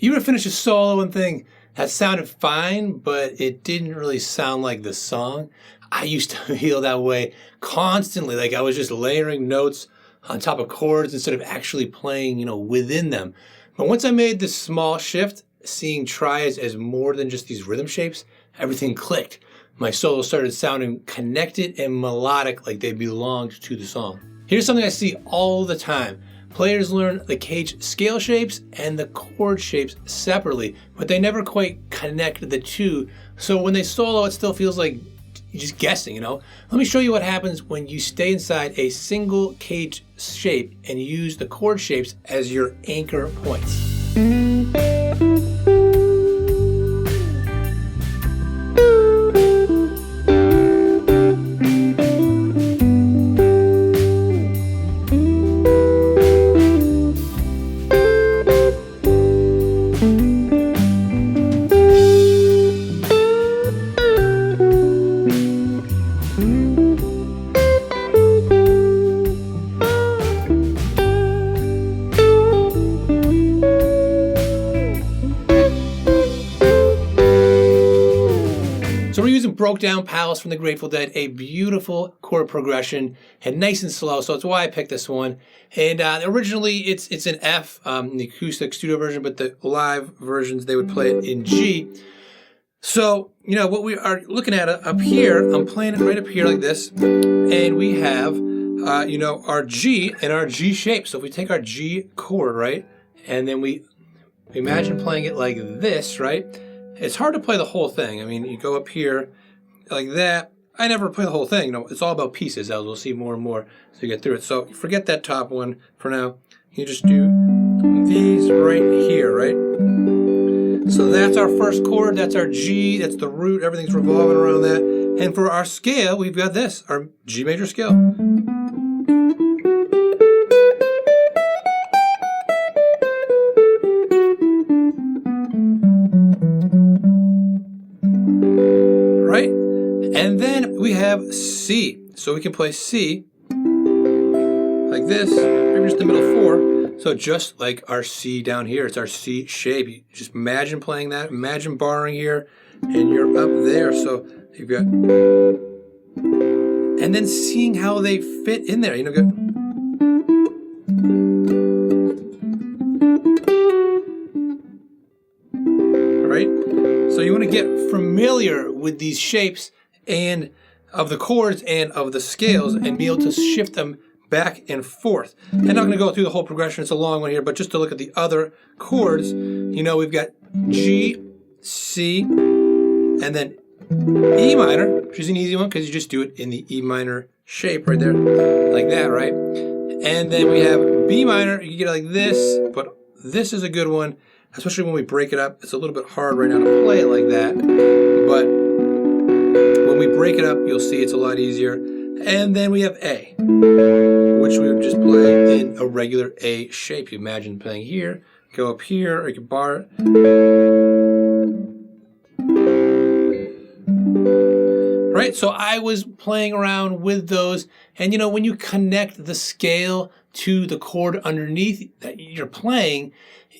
You ever finish a solo and think, that sounded fine, but it didn't really sound like the song? I used to feel that way constantly, like I was just layering notes on top of chords instead of actually playing, within them. But once I made this small shift, seeing triads as more than just these rhythm shapes, everything clicked. My solos started sounding connected and melodic like they belonged to the song. Here's something I see all the time. Players learn the cage scale shapes and the chord shapes separately, but they never quite connect the two. So when they solo, it still feels like you're just guessing, Let me show you what happens when you stay inside a single cage shape and use the chord shapes as your anchor points. So we're using Broke Down Palace from the Grateful Dead, a beautiful chord progression and nice and slow, so that's why I picked this one. And originally it's an F, the acoustic studio version, but the live versions, they would play it in G. So, what we are looking at up here, I'm playing it right up here like this, and we have, our G and our G shape. So if we take our G chord, right, and then we imagine playing it like this, right? It's hard to play the whole thing. I mean, you go up here like that. I never play the whole thing. It's all about pieces, as we'll see more and more as we get through it. So forget that top one for now. You just do these right here, right? So that's our first chord. That's our G. That's the root. Everything's revolving around that. And for our scale, we've got this, our G major scale. Right? And then we have C. So we can play C like this, maybe just the middle four. So just like our C down here, it's our C shape. You just imagine playing that, imagine barring here, and you're up there. So you've got, and then seeing how they fit in there, go. So you want to get familiar with these shapes and of the chords and of the scales and be able to shift them back and forth. I'm not going to go through the whole progression, it's a long one here, but just to look at the other chords, we've got G, C, and then E minor, which is an easy one because you just do it in the E minor shape right there, like that, right? And then we have B minor, you get it like this, but this is a good one. Especially when we break it up. It's a little bit hard right now to play it like that. But when we break it up, you'll see it's a lot easier. And then we have A, which we would just play in a regular A shape. You imagine playing here, go up here, or you can bar it. Right, so I was playing around with those. And when you connect the scale to the chord underneath that you're playing,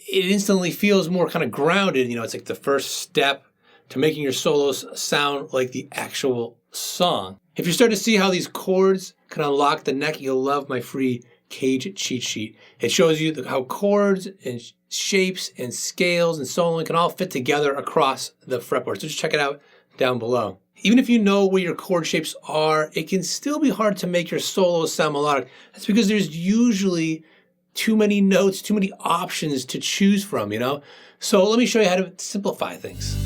it instantly feels more kind of grounded. It's like the first step to making your solos sound like the actual song. If you start to see how these chords can unlock the neck, you'll love my free cage cheat sheet. It shows you how chords and shapes and scales and soloing can all fit together across the fretboard. So just check it out down below. Even if you know where your chord shapes are, it can still be hard to make your solos sound melodic. That's because there's usually too many notes, too many options to choose from, So let me show you how to simplify things.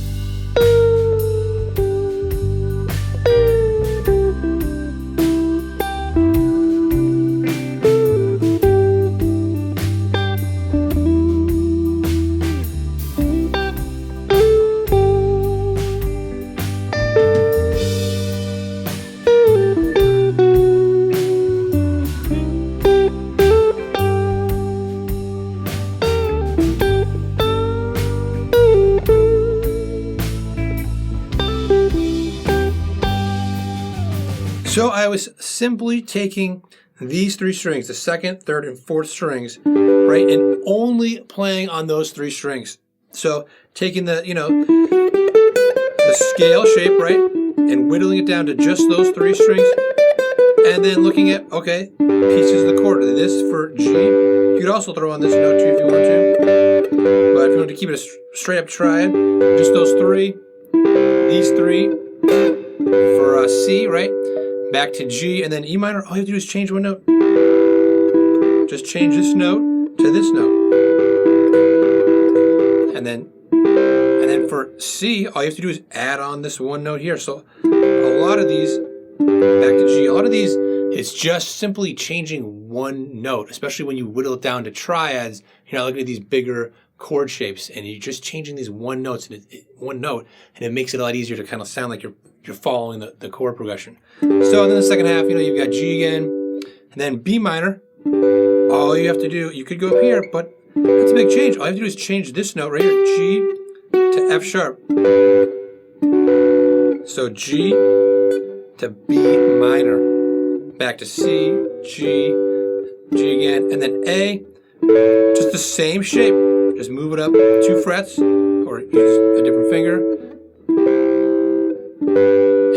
So I was simply taking these three strings, the second, third, and fourth strings, right, and only playing on those three strings. So taking the, the scale shape, right, and whittling it down to just those 3 strings, and then looking at, okay, pieces of the chord. This for G. You could also throw on this note too if you want to. But if you want to keep it a straight up triad, just those 3, these 3 for C, right? Back to G, and then E minor. All you have to do is change one note. Just change this note to this note. And then for C, all you have to do is add on this one note here. So a lot of these, back to G, a lot of these, it's just simply changing one note, especially when you whittle it down to triads. You're not looking at these bigger chord shapes, and you're just changing these one note, and it makes it a lot easier to kind of sound like you're following the chord progression. So then the second half, you've got G again, and then B minor. All you have to do, you could go up here, but that's a big change. All you have to do is change this note right here, G to F sharp. So G to B minor, back to C, G, G again, and then A, just the same shape. Just move it up 2 frets, or use a different finger.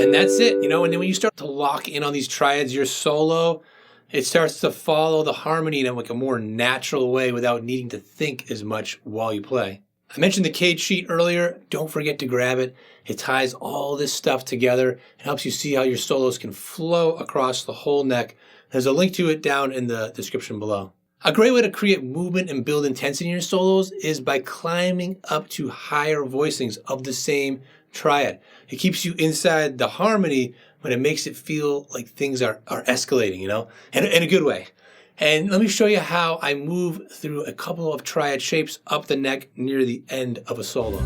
And that's it, and then when you start to lock in on these triads, your solo, it starts to follow the harmony in like a more natural way without needing to think as much while you play. I mentioned the cage sheet earlier. Don't forget to grab it. It ties all this stuff together and helps you see how your solos can flow across the whole neck. There's a link to it down in the description below. A great way to create movement and build intensity in your solos is by climbing up to higher voicings of the same triad. It keeps you inside the harmony, but it makes it feel like things are escalating, in a good way. And let me show you how I move through a couple of triad shapes up the neck near the end of a solo.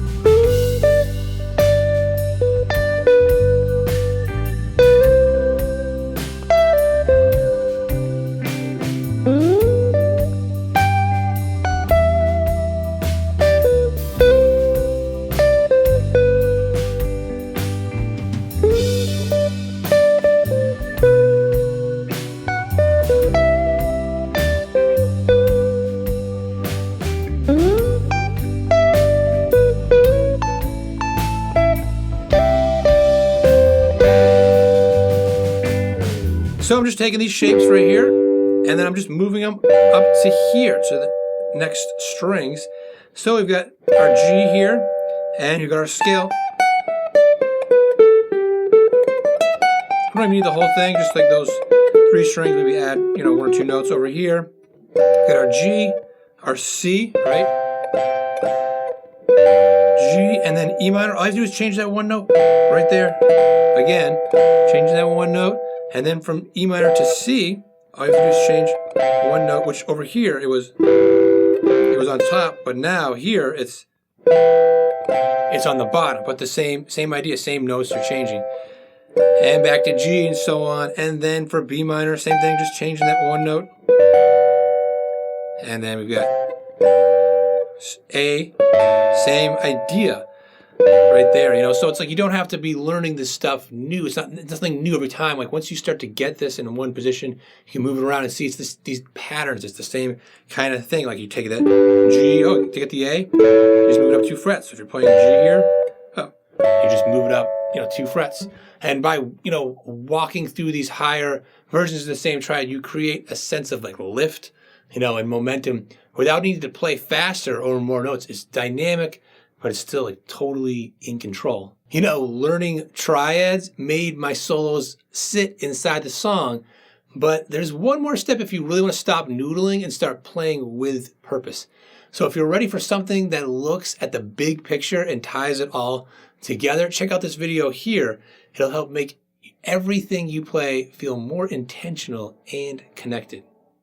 So I'm just taking these shapes right here, and then I'm just moving them up to here, to the next strings. So we've got our G here, and you've got our scale. You don't even need the whole thing, just like those 3 strings, maybe add, 1 or 2 notes over here. We've got our G, our C, right? G, and then E minor. All you have to do is change that one note right there. Again, changing that one note. And then from E minor to C, all you have to do is change one note, which over here it was on top, but now here it's on the bottom. But the same idea, same notes you're changing. And back to G and so on. And then for B minor, same thing, just changing that one note. And then we've got A, same idea. Right there, so it's like you don't have to be learning this stuff new. It's nothing new every time. Like once you start to get this in one position, you can move it around and see these patterns. It's the same kind of thing. Like you take that G, to get the A, you just move it up 2 frets. So if you're playing G here, you just move it up, 2 frets. And by, walking through these higher versions of the same triad, you create a sense of like lift, and momentum without needing to play faster or more notes. It's dynamic, but it's still like totally in control. Learning triads made my solos sit inside the song, but there's one more step if you really want to stop noodling and start playing with purpose. So if you're ready for something that looks at the big picture and ties it all together, check out this video here. It'll help make everything you play feel more intentional and connected.